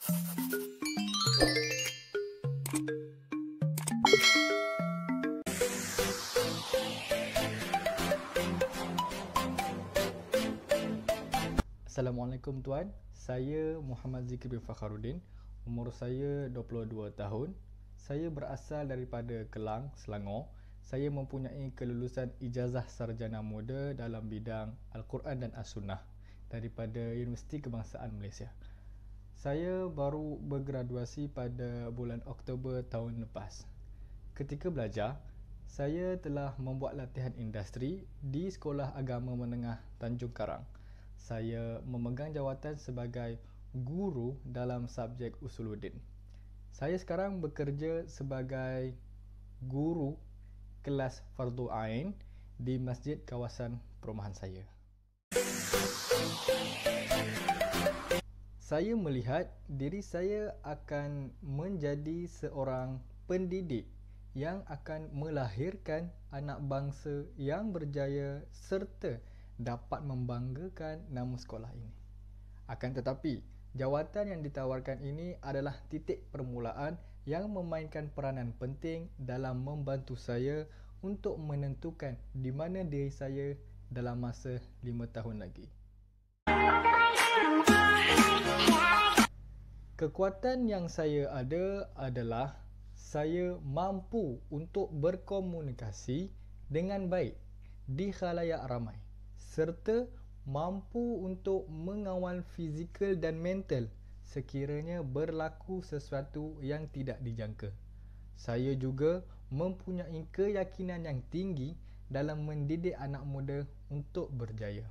Assalamualaikum tuan, saya Muhammad Zikri bin Fakharuddin, umur saya 22 tahun. Saya berasal daripada Kelang, Selangor. Saya mempunyai kelulusan ijazah sarjana muda dalam bidang Al-Quran dan As-Sunnah daripada Universiti Kebangsaan Malaysia. Saya baru bergraduasi pada bulan Oktober tahun lepas. Ketika belajar, saya telah membuat latihan industri di Sekolah Agama Menengah Tanjung Karang. Saya memegang jawatan sebagai guru dalam subjek Usuluddin. Saya sekarang bekerja sebagai guru kelas Fardu Ain di masjid kawasan perumahan saya. Saya melihat diri saya akan menjadi seorang pendidik yang akan melahirkan anak bangsa yang berjaya serta dapat membanggakan nama sekolah ini. Akan tetapi, jawatan yang ditawarkan ini adalah titik permulaan yang memainkan peranan penting dalam membantu saya untuk menentukan di mana diri saya dalam masa 5 tahun lagi. Kekuatan yang saya ada adalah saya mampu untuk berkomunikasi dengan baik di khalayak ramai, serta mampu untuk mengawal fizikal dan mental sekiranya berlaku sesuatu yang tidak dijangka. Saya juga mempunyai keyakinan yang tinggi dalam mendidik anak muda untuk berjaya.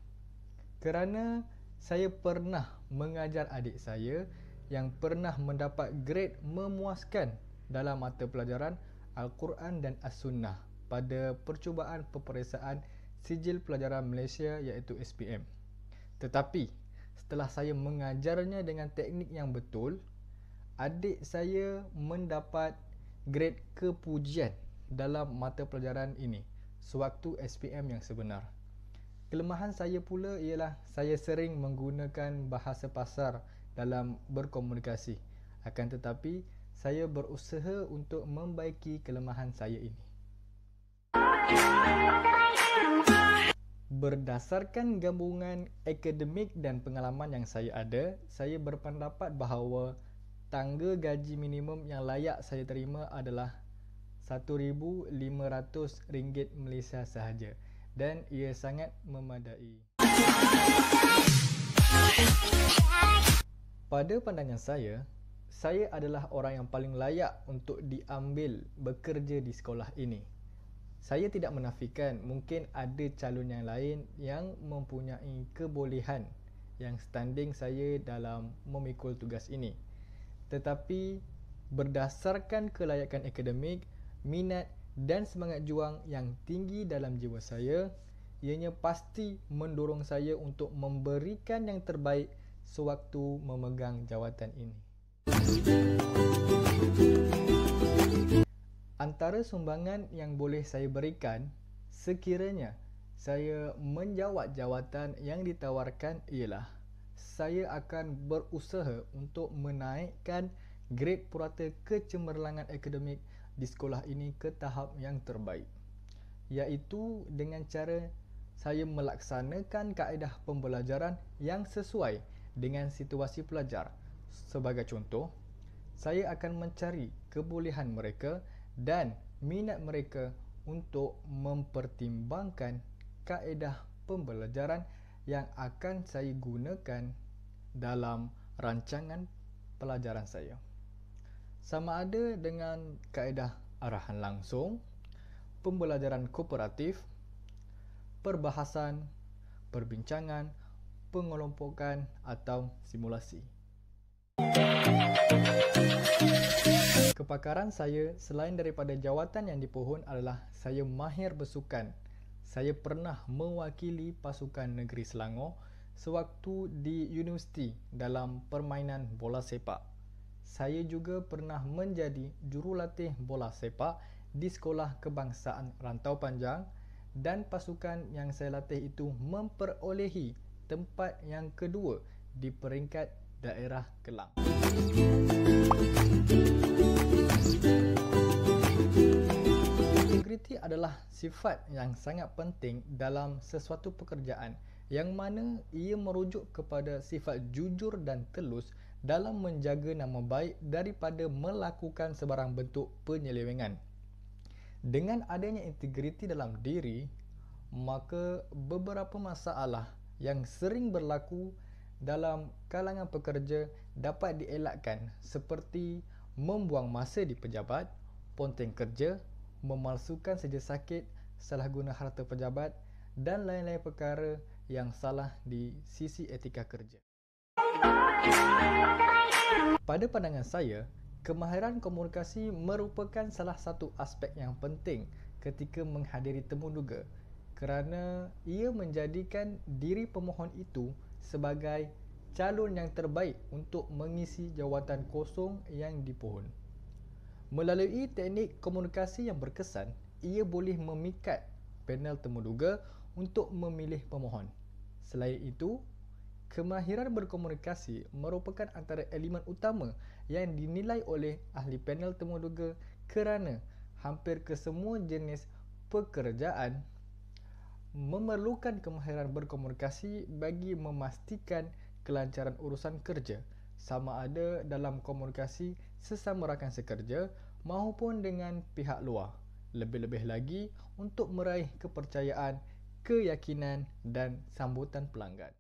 Kerana saya pernah mengajar adik saya yang pernah mendapat grade memuaskan dalam mata pelajaran Al-Quran dan As-Sunnah pada percubaan peperiksaan Sijil Pelajaran Malaysia iaitu SPM. Tetapi setelah saya mengajarnya dengan teknik yang betul, adik saya mendapat grade kepujian dalam mata pelajaran ini sewaktu SPM yang sebenar. Kelemahan saya pula ialah saya sering menggunakan bahasa pasar dalam berkomunikasi. Akan tetapi, saya berusaha untuk membaiki kelemahan saya ini. Berdasarkan gabungan akademik dan pengalaman yang saya ada, saya berpendapat bahawa tangga gaji minimum yang layak saya terima adalah RM1,500 Malaysia sahaja dan ia sangat memadai. Pada pandangan saya adalah orang yang paling layak untuk diambil bekerja di sekolah ini. Saya tidak menafikan mungkin ada calon yang lain yang mempunyai kebolehan yang standing saya dalam memikul tugas ini. Tetapi berdasarkan kelayakan akademik, minat dan semangat juang yang tinggi dalam jiwa saya, ianya pasti mendorong saya untuk memberikan yang terbaik sewaktu memegang jawatan ini. Antara sumbangan yang boleh saya berikan sekiranya saya menjawat jawatan yang ditawarkan ialah saya akan berusaha untuk menaikkan grade purata kecemerlangan akademik di sekolah ini ke tahap yang terbaik, iaitu dengan cara saya melaksanakan kaedah pembelajaran yang sesuai dengan situasi pelajar. Sebagai contoh, saya akan mencari kebolehan mereka dan minat mereka untuk mempertimbangkan kaedah pembelajaran yang akan saya gunakan dalam rancangan pelajaran saya. Sama ada dengan kaedah arahan langsung, pembelajaran kooperatif, perbahasan, perbincangan, pengelompokan atau simulasi. Kepakaran saya selain daripada jawatan yang dipohon adalah saya mahir bersukan. Saya pernah mewakili pasukan negeri Selangor sewaktu di universiti dalam permainan bola sepak. Saya juga pernah menjadi jurulatih bola sepak di Sekolah Kebangsaan Rantau Panjang dan pasukan yang saya latih itu memperolehi tempat yang kedua di peringkat daerah Kelang. Integriti adalah sifat yang sangat penting dalam sesuatu pekerjaan yang mana ia merujuk kepada sifat jujur dan telus dalam menjaga nama baik daripada melakukan sebarang bentuk penyelewengan. Dengan adanya integriti dalam diri, maka beberapa masalah yang sering berlaku dalam kalangan pekerja dapat dielakkan seperti membuang masa di pejabat, ponteng kerja, memalsukan seja sakit, salah guna harta pejabat dan lain-lain perkara yang salah di sisi etika kerja. Pada pandangan saya, kemahiran komunikasi merupakan salah satu aspek yang penting ketika menghadiri temu duga kerana ia menjadikan diri pemohon itu sebagai calon yang terbaik untuk mengisi jawatan kosong yang dipohon. Melalui teknik komunikasi yang berkesan, ia boleh memikat panel temuduga untuk memilih pemohon. Selain itu, kemahiran berkomunikasi merupakan antara elemen utama yang dinilai oleh ahli panel temuduga kerana hampir kesemua jenis pekerjaan memerlukan kemahiran berkomunikasi bagi memastikan kelancaran urusan kerja, sama ada dalam komunikasi sesama rakan sekerja maupun dengan pihak luar. Lebih-lebih lagi untuk meraih kepercayaan, keyakinan dan sambutan pelanggan.